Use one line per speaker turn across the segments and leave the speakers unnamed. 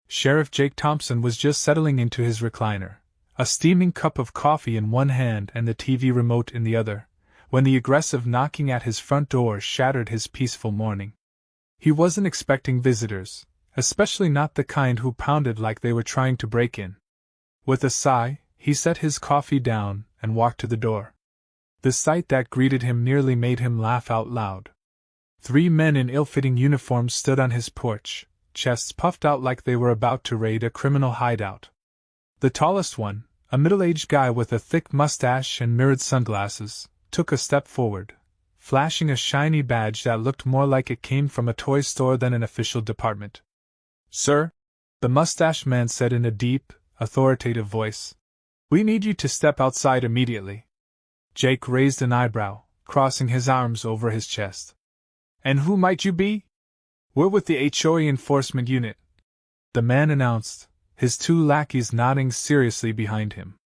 Sheriff Jake Thompson was just settling into his recliner, a steaming cup of coffee in one hand and the TV remote in the other, when the aggressive knocking at his front door shattered his peaceful morning. He wasn't expecting visitors, especially not the kind who pounded like they were trying to break in. With a sigh, he set his coffee down and walked to the door. The sight that greeted him nearly made him laugh out loud. 3 men in ill-fitting uniforms stood on his porch, chests puffed out like they were about to raid a criminal hideout. The tallest one, a middle-aged guy with a thick mustache and mirrored sunglasses, took a step forward, flashing a shiny badge that looked more like it came from a toy store than an official department. "Sir," the mustached man said in a deep, authoritative voice, "we need you to step outside immediately." Jake raised an eyebrow, crossing his arms over his chest. "And who might you be?" "We're with the HOA enforcement unit," the man announced, his 2 lackeys nodding seriously behind him.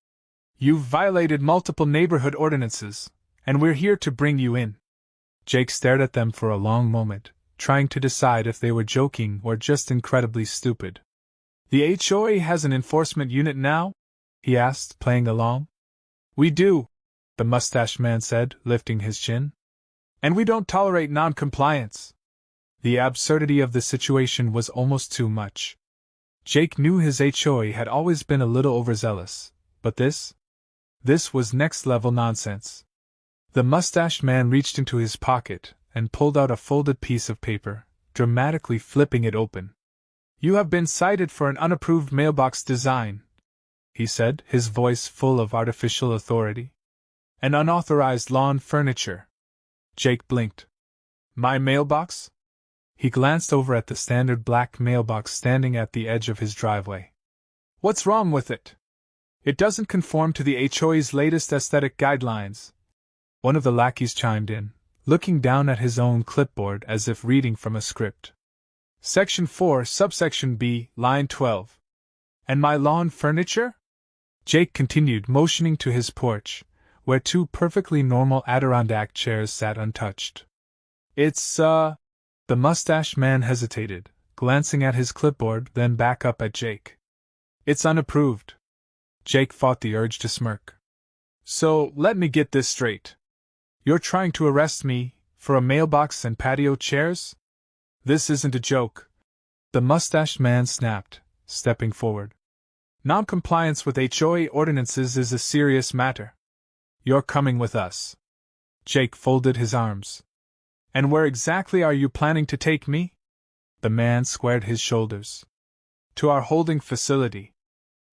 "You've violated multiple neighborhood ordinances, and we're here to bring you in." Jake stared at them for a long moment, trying to decide if they were joking or just incredibly stupid. "The HOA has an enforcement unit now?" he asked, playing along. "We do," the mustached man said, lifting his chin. "And we don't tolerate non-compliance." The absurdity of the situation was almost too much. Jake knew his HOA had always been a little overzealous, but this was next-level nonsense. The mustached man reached into his pocket and pulled out a folded piece of paper, dramatically flipping it open. "You have been cited for an unapproved mailbox design," he said, his voice full of artificial authority. "And unauthorized lawn furniture." Jake blinked. "My mailbox?" He glanced over at the standard black mailbox standing at the edge of his driveway. "What's wrong with it?" "It doesn't conform to the HOA's latest aesthetic guidelines," one of the lackeys chimed in, looking down at his own clipboard as if reading from a script. "Section 4, subsection B, line 12. And my lawn furniture?" Jake continued, motioning to his porch, where 2 perfectly normal Adirondack chairs sat untouched. "It's, The mustached man hesitated, glancing at his clipboard, then back up at Jake. "It's unapproved." Jake fought the urge to smirk. "So, let me get this straight. You're trying to arrest me for a mailbox and patio chairs? This isn't a joke," the mustached man snapped, stepping forward. "Non-compliance with HOA ordinances is a serious matter. You're coming with us." Jake folded his arms. "And where exactly are you planning to take me?" The man squared his shoulders. "To our holding facility."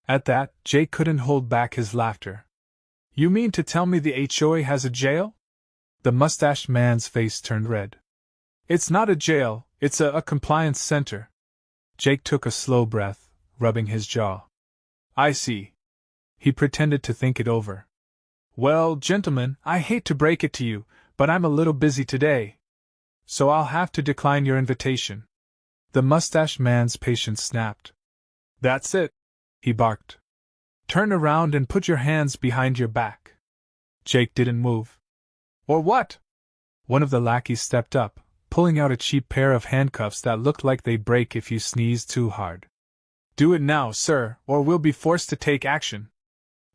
At that, Jake couldn't hold back his laughter. "You mean to tell me the HOA has a jail?" The mustached man's face turned red. "It's not a jail, it's a compliance center." Jake took a slow breath, rubbing his jaw. "I see." He pretended to think it over. "Well, gentlemen, I hate to break it to you, but I'm a little busy today, so I'll have to decline your invitation." The mustached man's patience snapped. "That's it," he barked. "Turn around and put your hands behind your back." Jake didn't move. "Or what?" One of the lackeys stepped up, pulling out a cheap pair of handcuffs that looked like they'd break if you sneezed too hard. "Do it now, sir, or we'll be forced to take action."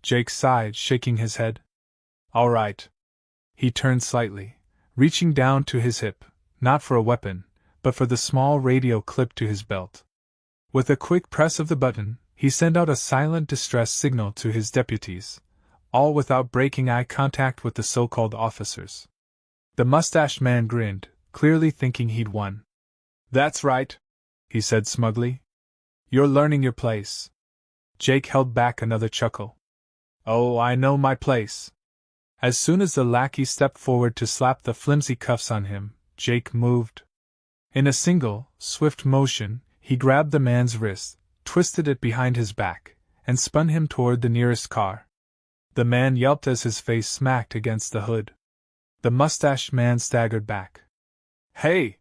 Jake sighed, shaking his head. "All right." He turned slightly, reaching down to his hip, not for a weapon, but for the small radio clipped to his belt. With a quick press of the button, he sent out a silent distress signal to his deputies, all without breaking eye contact with the so-called officers. The mustached man grinned, clearly thinking he'd won. "That's right," he said smugly. "You're learning your place." Jake held back another chuckle. "Oh, I know my place." As soon as the lackey stepped forward to slap the flimsy cuffs on him, Jake moved. In a single, swift motion, he grabbed the man's wrist, twisted it behind his back, and spun him toward the nearest car. The man yelped as his face smacked against the hood. The mustached man staggered back. "Hey!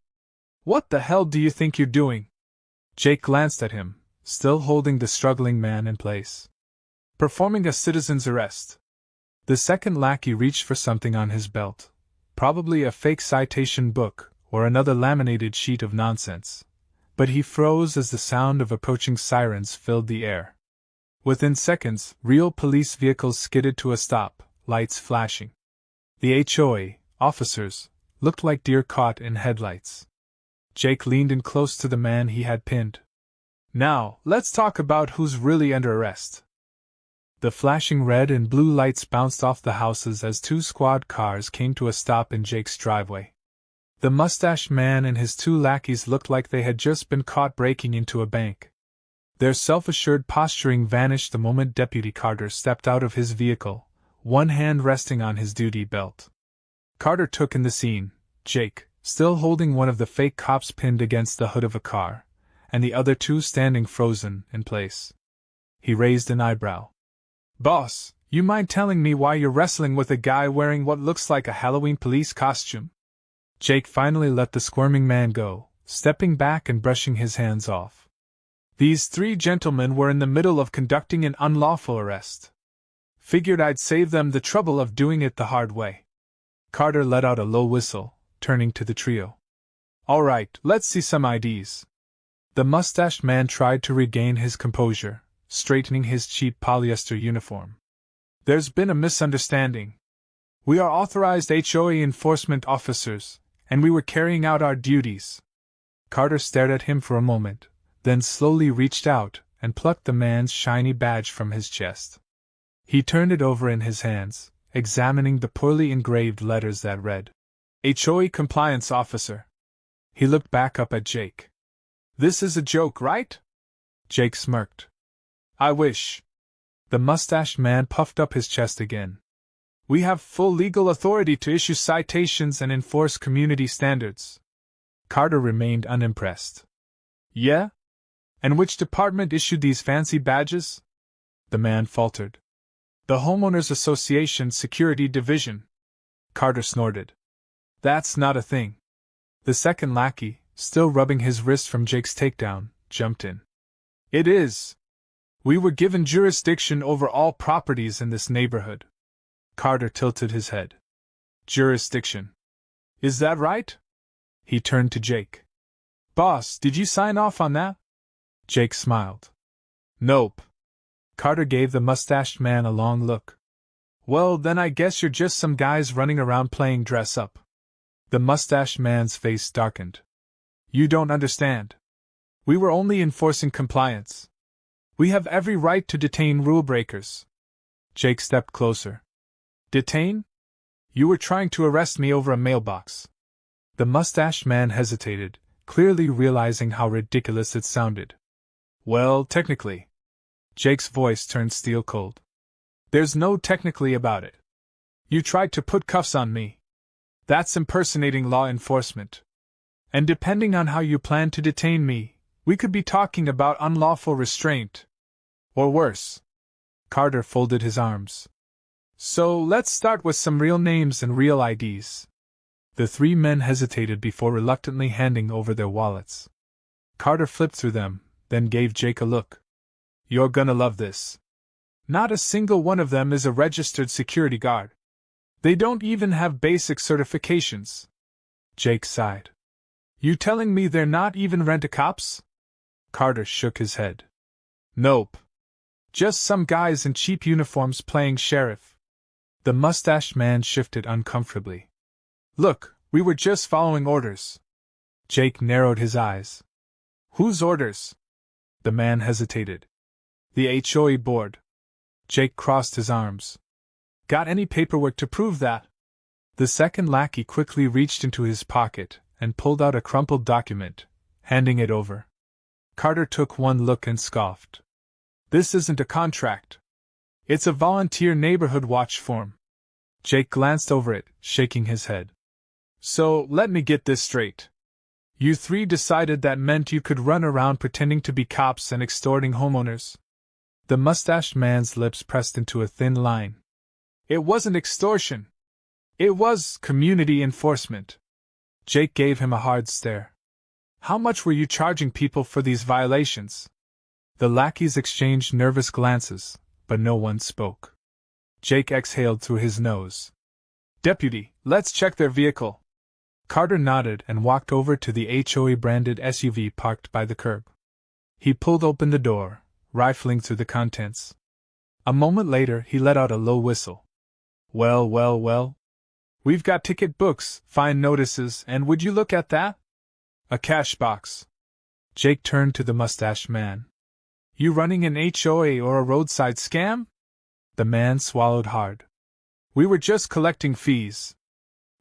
What the hell do you think you're doing?" Jake glanced at him, still holding the struggling man in place. "Performing a citizen's arrest." The second lackey reached for something on his belt, probably a fake citation book or another laminated sheet of nonsense, but he froze as the sound of approaching sirens filled the air. Within seconds, real police vehicles skidded to a stop, lights flashing. The HOA officers looked like deer caught in headlights. Jake leaned in close to the man he had pinned. "Now, let's talk about who's really under arrest." The flashing red and blue lights bounced off the houses as two squad cars came to a stop in Jake's driveway. The mustached man and his two lackeys looked like they had just been caught breaking into a bank. Their self-assured posturing vanished the moment Deputy Carter stepped out of his vehicle, one hand resting on his duty belt. Carter took in the scene, Jake, still holding one of the fake cops pinned against the hood of a car, and the other two standing frozen in place. He raised an eyebrow. "Boss, you mind telling me why you're wrestling with a guy wearing what looks like a Halloween police costume?" Jake finally let the squirming man go, stepping back and brushing his hands off. "These three gentlemen were in the middle of conducting an unlawful arrest. Figured I'd save them the trouble of doing it the hard way." Carter let out a low whistle, turning to the trio. "All right, let's see some IDs." The mustached man tried to regain his composure, straightening his cheap polyester uniform. "There's been a misunderstanding. We are authorized HOA enforcement officers, and we were carrying out our duties." Carter stared at him for a moment, then slowly reached out and plucked the man's shiny badge from his chest. He turned it over in his hands, examining the poorly engraved letters that read, "HOA Compliance Officer." He looked back up at Jake. "This is a joke, right?" Jake smirked. "I wish." The mustached man puffed up his chest again. "We have full legal authority to issue citations and enforce community standards." Carter remained unimpressed. "Yeah? And which department issued these fancy badges?" The man faltered. "The Homeowners Association Security Division." Carter snorted. "That's not a thing." The second lackey, still rubbing his wrist from Jake's takedown, jumped in. "It is. We were given jurisdiction over all properties in this neighborhood." Carter tilted his head. "Jurisdiction. Is that right?" He turned to Jake. "Boss, did you sign off on that?" Jake smiled. "Nope." Carter gave the mustached man a long look. "Well, then I guess you're just some guys running around playing dress-up." The mustached man's face darkened. "You don't understand. We were only enforcing compliance. We have every right to detain rule breakers." Jake stepped closer. "Detain? You were trying to arrest me over a mailbox." The mustached man hesitated, clearly realizing how ridiculous it sounded. "Well, technically." Jake's voice turned steel cold. "There's no technically about it. You tried to put cuffs on me. That's impersonating law enforcement. And depending on how you plan to detain me, we could be talking about unlawful restraint. Or worse." Carter folded his arms. "So let's start with some real names and real IDs." The three men hesitated before reluctantly handing over their wallets. Carter flipped through them, then gave Jake a look. "You're gonna love this. Not a single one of them is a registered security guard. They don't even have basic certifications." Jake sighed. "You telling me they're not even rent-a-cops?" Carter shook his head. "Nope. Just some guys in cheap uniforms playing sheriff." The mustached man shifted uncomfortably. "Look, we were just following orders." Jake narrowed his eyes. "Whose orders?" The man hesitated. "The HOA board." Jake crossed his arms. "Got any paperwork to prove that?" The second lackey quickly reached into his pocket and pulled out a crumpled document, handing it over. Carter took one look and scoffed. "This isn't a contract. It's a volunteer neighborhood watch form." Jake glanced over it, shaking his head. "So, let me get this straight. You three decided that meant you could run around pretending to be cops and extorting homeowners?" The mustached man's lips pressed into a thin line. "It wasn't extortion. It was community enforcement." Jake gave him a hard stare. "How much were you charging people for these violations?" The lackeys exchanged nervous glances, but no one spoke. Jake exhaled through his nose. "Deputy, let's check their vehicle." Carter nodded and walked over to the HOA-branded SUV parked by the curb. He pulled open the door, rifling through the contents. A moment later, he let out a low whistle. Well, well, well. We've got ticket books, fine notices, and would you look at that? A cash box. Jake turned to the mustached man. You running an HOA or a roadside scam? The man swallowed hard. We were just collecting fees.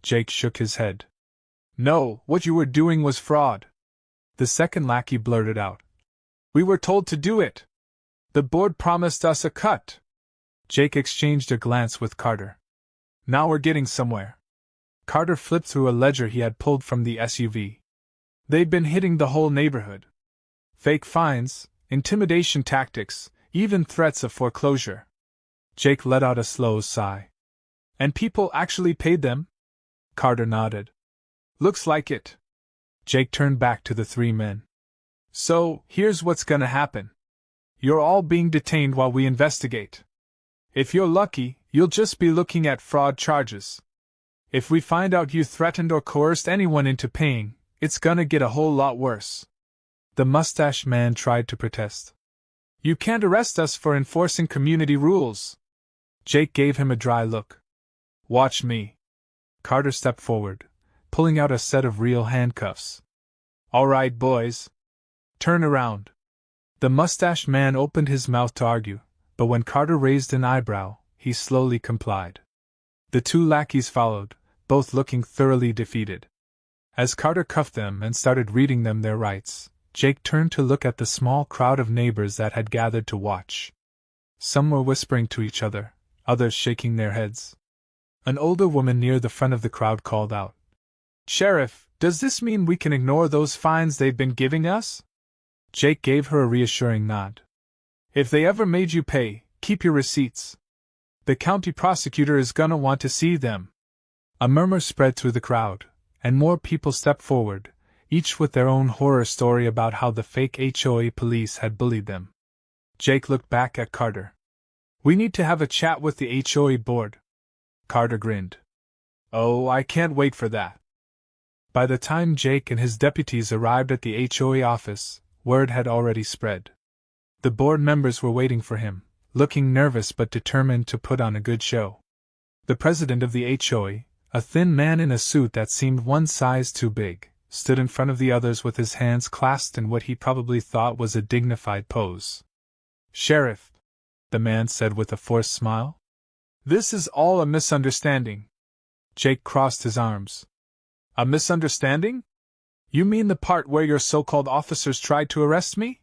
Jake shook his head. No, what you were doing was fraud. The second lackey blurted out. We were told to do it. The board promised us a cut. Jake exchanged a glance with Carter. Now we're getting somewhere. Carter flipped through a ledger he had pulled from the SUV. They'd been hitting the whole neighborhood. Fake fines, intimidation tactics, even threats of foreclosure. Jake let out a slow sigh. And people actually paid them? Carter nodded. Looks like it. Jake turned back to the three men. So, here's what's gonna happen. You're all being detained while we investigate. If you're lucky, you'll just be looking at fraud charges. If we find out you threatened or coerced anyone into paying, it's gonna get a whole lot worse. The mustached man tried to protest. You can't arrest us for enforcing community rules. Jake gave him a dry look. Watch me. Carter stepped forward, pulling out a set of real handcuffs. All right, boys. Turn around. The mustached man opened his mouth to argue, but when Carter raised an eyebrow, he slowly complied. The two lackeys followed, both looking thoroughly defeated. As Carter cuffed them and started reading them their rights, Jake turned to look at the small crowd of neighbors that had gathered to watch. Some were whispering to each other, others shaking their heads. An older woman near the front of the crowd called out, Sheriff, does this mean we can ignore those fines they've been giving us? Jake gave her a reassuring nod. If they ever made you pay, keep your receipts. The county prosecutor is gonna want to see them. A murmur spread through the crowd, and more people stepped forward, each with their own horror story about how the fake HOA police had bullied them. Jake looked back at Carter. We need to have a chat with the HOA board. Carter grinned. Oh, I can't wait for that. By the time Jake and his deputies arrived at the HOA office, word had already spread. The board members were waiting for him, looking nervous but determined to put on a good show. The president of the HOA, a thin man in a suit that seemed one size too big, stood in front of the others with his hands clasped in what he probably thought was a dignified pose. Sheriff, the man said with a forced smile. This is all a misunderstanding. Jake crossed his arms. A misunderstanding? You mean the part where your so-called officers tried to arrest me?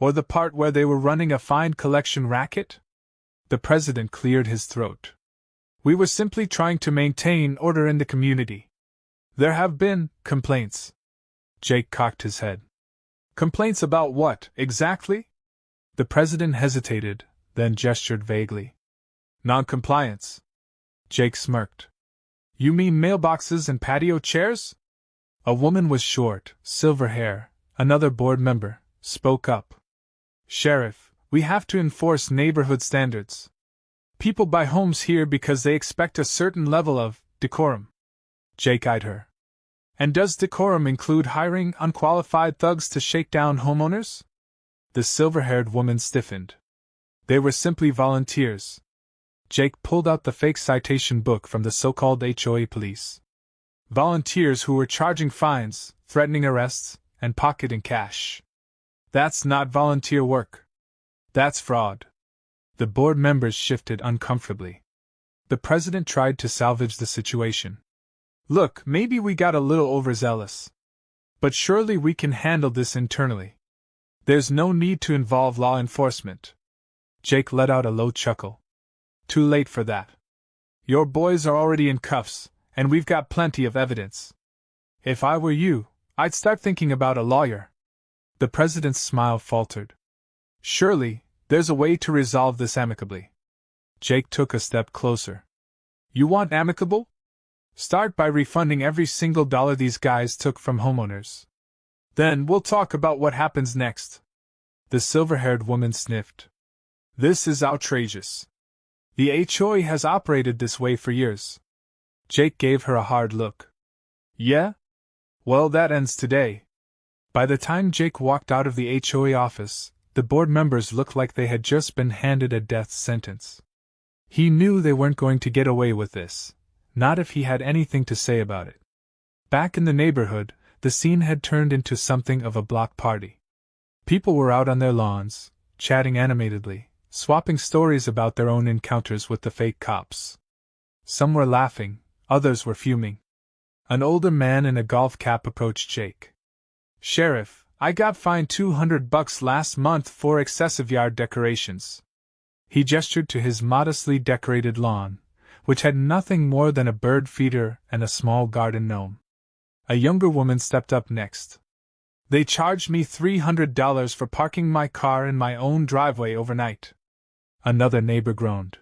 Or the part where they were running a fine collection racket? The president cleared his throat. We were simply trying to maintain order in the community. There have been complaints. Jake cocked his head. Complaints about what, exactly? The president hesitated, then gestured vaguely. Non-compliance. Jake smirked. You mean mailboxes and patio chairs? A woman with short, silver hair, another board member, spoke up. Sheriff, we have to enforce neighborhood standards. People buy homes here because they expect a certain level of decorum. Jake eyed her. And does decorum include hiring unqualified thugs to shake down homeowners? The silver-haired woman stiffened. They were simply volunteers. Jake pulled out the fake citation book from the so-called HOA police. Volunteers who were charging fines, threatening arrests, and pocketing cash. That's not volunteer work. That's fraud. The board members shifted uncomfortably. The president tried to salvage the situation. Look, maybe we got a little overzealous. But surely we can handle this internally. There's no need to involve law enforcement. Jake let out a low chuckle. Too late for that. Your boys are already in cuffs, and we've got plenty of evidence. If I were you, I'd start thinking about a lawyer. The president's smile faltered. Surely, there's a way to resolve this amicably. Jake took a step closer. You want amicable? Start by refunding every single dollar these guys took from homeowners. Then we'll talk about what happens next. The silver-haired woman sniffed. This is outrageous. The HOA has operated this way for years. Jake gave her a hard look. Yeah? Well, that ends today. By the time Jake walked out of the HOA office, the board members looked like they had just been handed a death sentence. He knew they weren't going to get away with this, not if he had anything to say about it. Back in the neighborhood, the scene had turned into something of a block party. People were out on their lawns, chatting animatedly, swapping stories about their own encounters with the fake cops. Some were laughing, others were fuming. An older man in a golf cap approached Jake. "Sheriff, I got fined $200 last month for excessive yard decorations." He gestured to his modestly decorated lawn, which had nothing more than a bird feeder and a small garden gnome. A younger woman stepped up next. "They charged me $300 for parking my car in my own driveway overnight." Another neighbor groaned.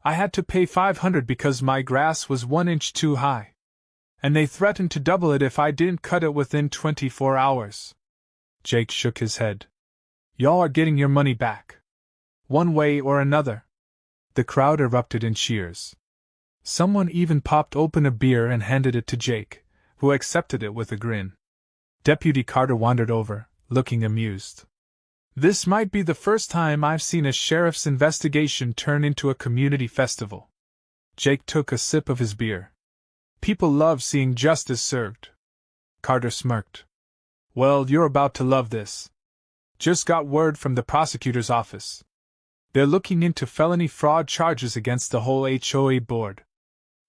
"I had to pay $500 because my grass was 1 inch too high. And they threatened to double it if I didn't cut it within 24 hours. Jake shook his head. "Y'all are getting your money back. One way or another." The crowd erupted in cheers. Someone even popped open a beer and handed it to Jake, who accepted it with a grin. Deputy Carter wandered over, looking amused. "This might be the first time I've seen a sheriff's investigation turn into a community festival." Jake took a sip of his beer. "People love seeing justice served." Carter smirked. "Well, you're about to love this. Just got word from the prosecutor's office. They're looking into felony fraud charges against the whole HOA board."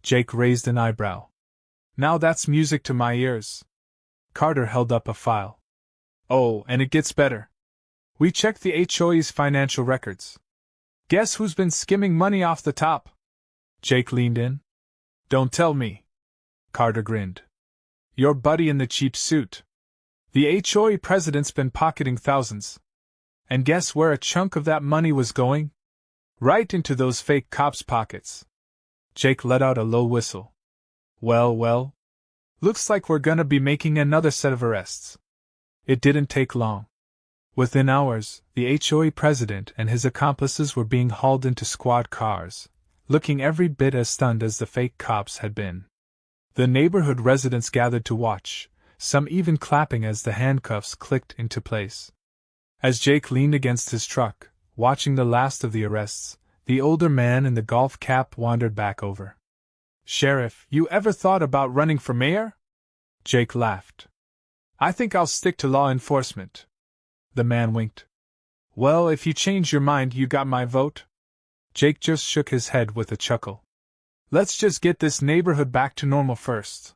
Jake raised an eyebrow. "Now that's music to my ears." Carter held up a file. "Oh, and it gets better. We checked the HOA's financial records. Guess who's been skimming money off the top?" Jake leaned in. "Don't tell me." Carter grinned. "Your buddy in the cheap suit. The HOA president's been pocketing thousands. And guess where a chunk of that money was going? Right into those fake cops' pockets." Jake let out a low whistle. Well, well. Looks like we're gonna be making another set of arrests." It didn't take long. Within hours, the HOA president and his accomplices were being hauled into squad cars, looking every bit as stunned as the fake cops had been. The neighborhood residents gathered to watch, some even clapping as the handcuffs clicked into place. As Jake leaned against his truck, watching the last of the arrests, the older man in the golf cap wandered back over. "Sheriff, you ever thought about running for mayor?" Jake laughed. "I think I'll stick to law enforcement." The man winked. "Well, if you change your mind, you got my vote." Jake just shook his head with a chuckle. "Let's just get this neighborhood back to normal first."